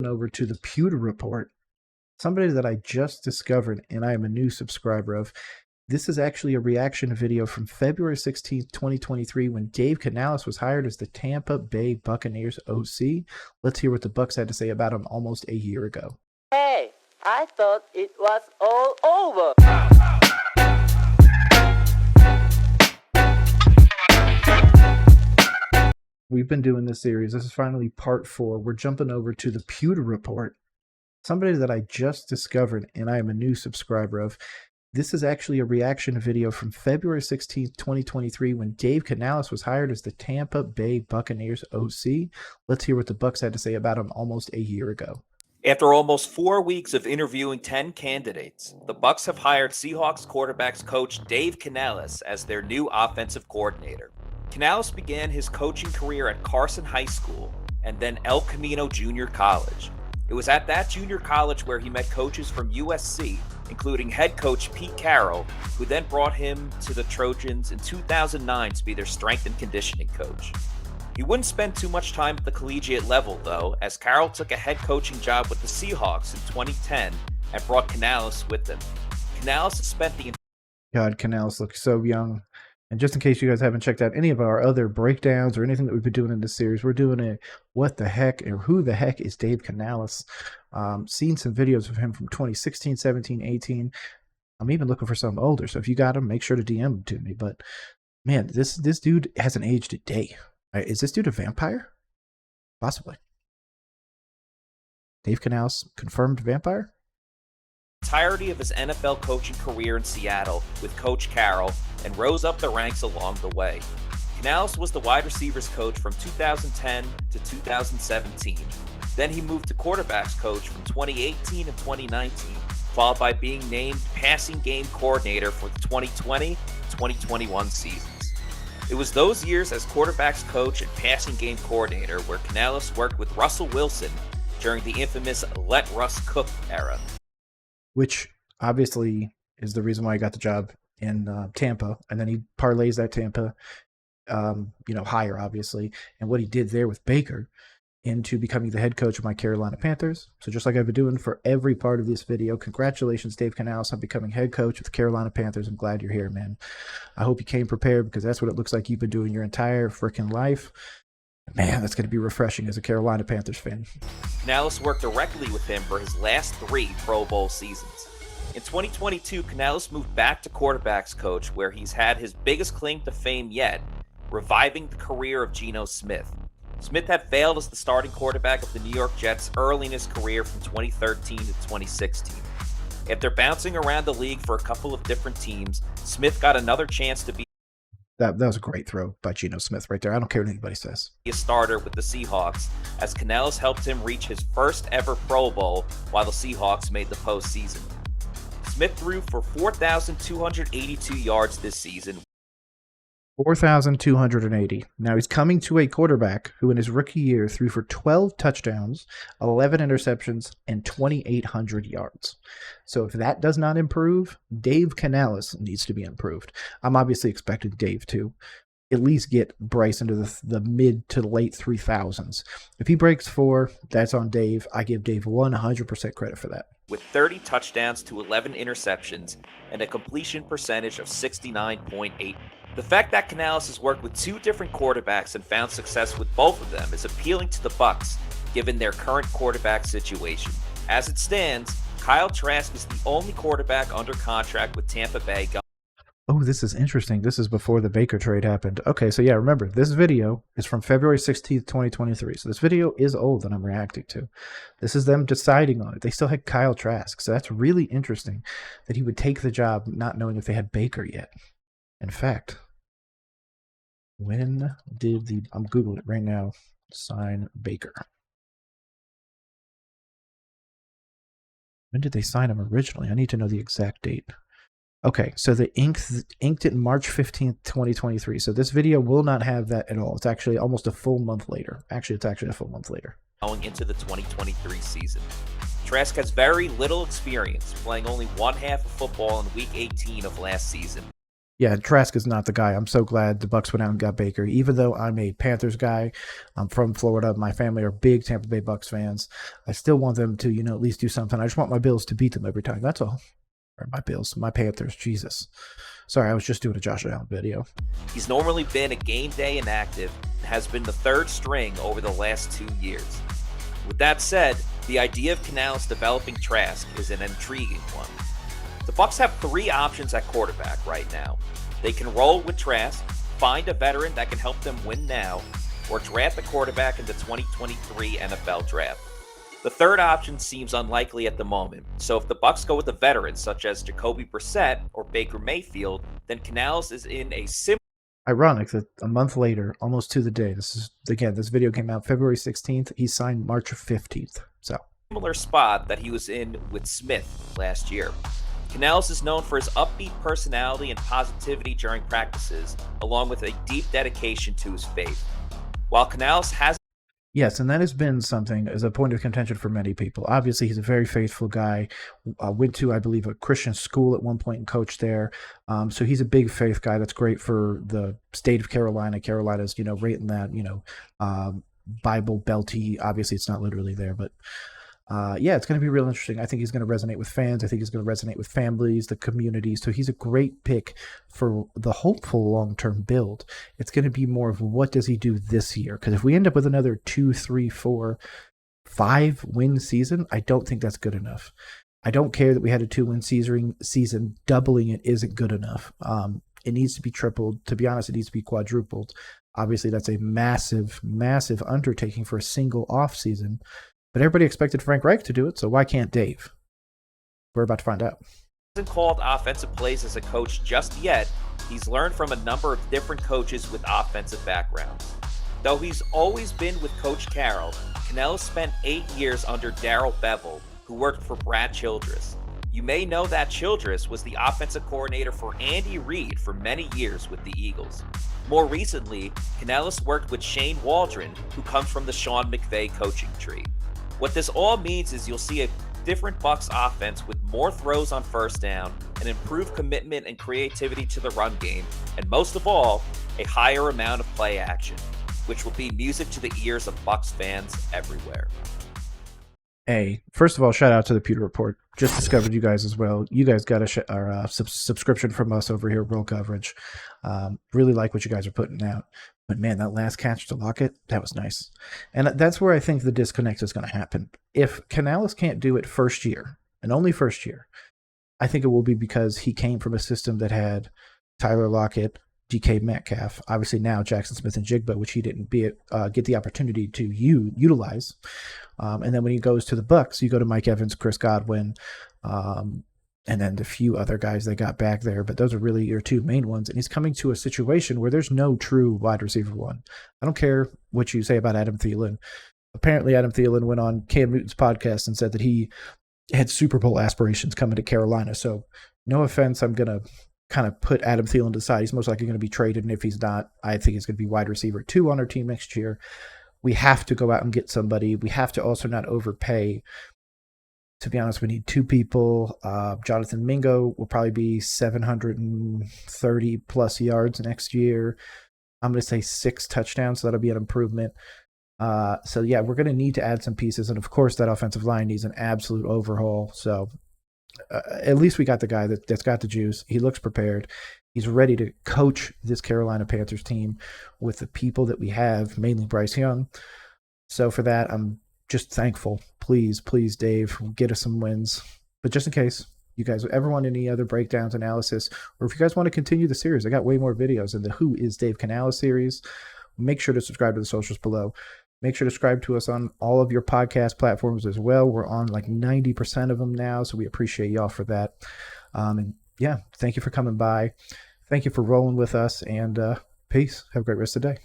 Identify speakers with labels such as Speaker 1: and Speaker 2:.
Speaker 1: Over to the Pewter Report, somebody that I just discovered and I am a new subscriber of. This is actually a reaction video from February 16th, 2023, when Dave Canales was hired as the Tampa Bay Buccaneers OC. Let's hear what the Bucs had to say about him almost a year ago.
Speaker 2: Hey, I thought it was all over.
Speaker 1: We've been doing this series. This is finally part 4. We're jumping over to the Pewter Report, somebody that I just discovered and I am a new subscriber of. This is actually a reaction video from February 16th, 2023, when Dave Canales was hired as the Tampa Bay Buccaneers OC. Let's hear what the Bucs had to say about him almost a year ago.
Speaker 3: After almost 4 weeks of interviewing 10 candidates, the Bucs have hired Seahawks quarterbacks coach Dave Canales as their new offensive coordinator. Canales began his coaching career at Carson High School and then El Camino Junior College. It was at that junior college where he met coaches from USC, including head coach Pete Carroll, who then brought him to the Trojans in 2009 to be their strength and conditioning coach. He wouldn't spend too much time at the collegiate level, though, as Carroll took a head coaching job with the Seahawks in 2010 and brought Canales with him. Canales spent the
Speaker 1: God, Canales looks so young. And just in case you guys haven't checked out any of our other breakdowns or anything that we've been doing in this series, we're doing a what the heck or who the heck is Dave Canales. Seen some videos of him from 2016, 17, 18. I'm even looking for some older. So if you got him, make sure to DM him to me. But man, this dude hasn't aged a day. Is this dude a vampire? Possibly. Dave Canales, confirmed vampire?
Speaker 3: entirety of his NFL coaching career in Seattle with Coach Carroll and rose up the ranks along the way. Canales was the wide receivers coach from 2010 to 2017. Then he moved to quarterbacks coach from 2018 and 2019, followed by being named passing game coordinator for the 2020-2021 seasons. It was those years as quarterbacks coach and passing game coordinator where Canales worked with Russell Wilson during the infamous Let Russ Cook era.
Speaker 1: Which obviously is the reason why he got the job in Tampa, and then he parlays that Tampa, hire, obviously, and what he did there with Baker into becoming the head coach of my Carolina Panthers. So just like I've been doing for every part of this video, congratulations, Dave Canales, on becoming head coach with the Carolina Panthers. I'm glad you're here, man. I hope you came prepared, because that's what it looks like you've been doing your entire freaking life. Man, that's going to be refreshing as a Carolina Panthers fan.
Speaker 3: Canales worked directly with him for his last 3 Pro Bowl seasons. In 2022, Canales moved back to quarterbacks coach, where he's had his biggest claim to fame yet, reviving the career of Geno Smith. Smith had failed as the starting quarterback of the New York Jets early in his career from 2013 to 2016. After bouncing around the league for a couple of different teams, Smith got another chance to be
Speaker 1: That was a great throw by Geno Smith right there. I don't care what anybody says.
Speaker 3: A starter with the Seahawks, as Canales helped him reach his first ever Pro Bowl while the Seahawks made the postseason. Smith threw for 4,282 yards this season.
Speaker 1: 4,280. Now he's coming to a quarterback who in his rookie year threw for 12 touchdowns, 11 interceptions, and 2,800 yards. So if that does not improve, Dave Canales needs to be improved. I'm obviously expecting Dave to at least get Bryce into the mid to late 3,000s. If he breaks 4, that's on Dave. I give Dave 100% credit for that.
Speaker 3: With 30 touchdowns to 11 interceptions and a completion percentage of 69.8%. The fact that Canales has worked with 2 different quarterbacks and found success with both of them is appealing to the Bucs, given their current quarterback situation. As it stands, Kyle Trask is the only quarterback under contract with Tampa Bay.
Speaker 1: Oh, this is interesting. This is before the Baker trade happened. Okay, so yeah, remember, this video is from February 16th, 2023. So this video is old that I'm reacting to. This is them deciding on it. They still had Kyle Trask. So that's really interesting that he would take the job not knowing if they had Baker yet. In fact, when did I'm Googling it right now, sign Baker? When did they sign him originally? I need to know the exact date. Okay, so they inked it March 15th, 2023. So this video will not have that at all. It's actually almost a full month later. Actually, it's actually a full month later.
Speaker 3: Going into the 2023 season. Trask has very little experience, playing only one half of football in Week 18 of last season.
Speaker 1: Yeah, Trask is not the guy. I'm so glad the Bucs went out and got Baker. Even though I'm a Panthers guy, I'm from Florida. My family are big Tampa Bay Bucs fans. I still want them to, at least do something. I just want my Bills to beat them every time. That's all. Or my Bills, my Panthers. Jesus. Sorry, I was just doing a Josh Allen video.
Speaker 3: He's normally been a game day inactive and has been the third string over the last 2 years. With that said, the idea of Canales developing Trask is an intriguing one. The Bucs have 3 options at quarterback right now. They can roll with Trask, find a veteran that can help them win now, or draft a quarterback in the 2023 NFL Draft. The third option seems unlikely at the moment, so if the Bucs go with a veteran such as Jacoby Brissett or Baker Mayfield, then Canales is in a similar...
Speaker 1: Ironic that a month later, almost to the day, this video came out February 16th, he signed March 15th,
Speaker 3: similar spot that he was in with Smith last year. Canales is known for his upbeat personality and positivity during practices, along with a deep dedication to his faith. While Canales has...
Speaker 1: Yes, and that has been something as a point of contention for many people. Obviously, he's a very faithful guy. Went to, I believe, a Christian school at one point and coached there. So he's a big faith guy. That's great for the state of Carolina. Carolina's, right in that, Bible belty. Obviously, it's not literally there, but... it's going to be real interesting. I think he's going to resonate with fans. I think he's going to resonate with families, the community. So he's a great pick for the hopeful long-term build. It's going to be more of what does he do this year? Because if we end up with another 2, 3, 4, 5 win season, I don't think that's good enough. I don't care that we had a 2-win season. Doubling it isn't good enough. It needs to be tripled. To be honest, it needs to be quadrupled. Obviously, that's a massive, massive undertaking for a single off season. But everybody expected Frank Reich to do it, so why can't Dave? We're about to find out.
Speaker 3: He hasn't called offensive plays as a coach just yet. He's learned from a number of different coaches with offensive backgrounds. Though he's always been with Coach Carroll, Canales spent 8 years under Darrell Bevel, who worked for Brad Childress. You may know that Childress was the offensive coordinator for Andy Reid for many years with the Eagles. More recently, Canales worked with Shane Waldron, who comes from the Sean McVay coaching tree. What this all means is you'll see a different Bucs offense with more throws on first down, an improved commitment and creativity to the run game, and most of all, a higher amount of play action, which will be music to the ears of Bucs fans everywhere.
Speaker 1: Hey, first of all, shout out to the Pewter Report. Just discovered you guys as well. You guys got a subscription from us over here at Roll Coverage. Really like what you guys are putting out. But man, that last catch to Lockett, that was nice. And that's where I think the disconnect is going to happen. If Canales can't do it first year, and only first year, I think it will be because he came from a system that had Tyler Lockett, DK Metcalf, obviously now Jackson Smith and Jigba, which he didn't get the opportunity to utilize. And then when he goes to the Bucs, you go to Mike Evans, Chris Godwin, and then the few other guys they got back there. But those are really your 2 main ones. And he's coming to a situation where there's no true wide receiver one. I don't care what you say about Adam Thielen. Apparently, Adam Thielen went on Cam Newton's podcast and said that he had Super Bowl aspirations coming to Carolina. So no offense, I'm going to kind of put Adam Thielen to the side. He's most likely going to be traded. And if he's not, I think he's going to be wide receiver 2 on our team next year. We have to go out and get somebody. We have to also not overpay. To be honest, we need 2 people. Jonathan Mingo will probably be 730 plus yards next year. I'm going to say 6 touchdowns, so that'll be an improvement. So yeah, we're going to need to add some pieces. And of course, that offensive line needs an absolute overhaul. So at least we got the guy that's got the juice. He looks prepared. He's ready to coach this Carolina Panthers team with the people that we have, mainly Bryce Young. So for that, I'm just thankful. Please, Dave, get us some wins. But just in case you guys ever want any other breakdowns, analysis, or if you guys want to continue the series, I got way more videos in the Who is Dave Canales series. Make sure to subscribe to the socials below. Make sure to subscribe to us on all of your podcast platforms as well. We're on like 90% of them now, so we appreciate y'all for that. And yeah, thank you for coming by. Thank you for rolling with us, and peace. Have a great rest of the day.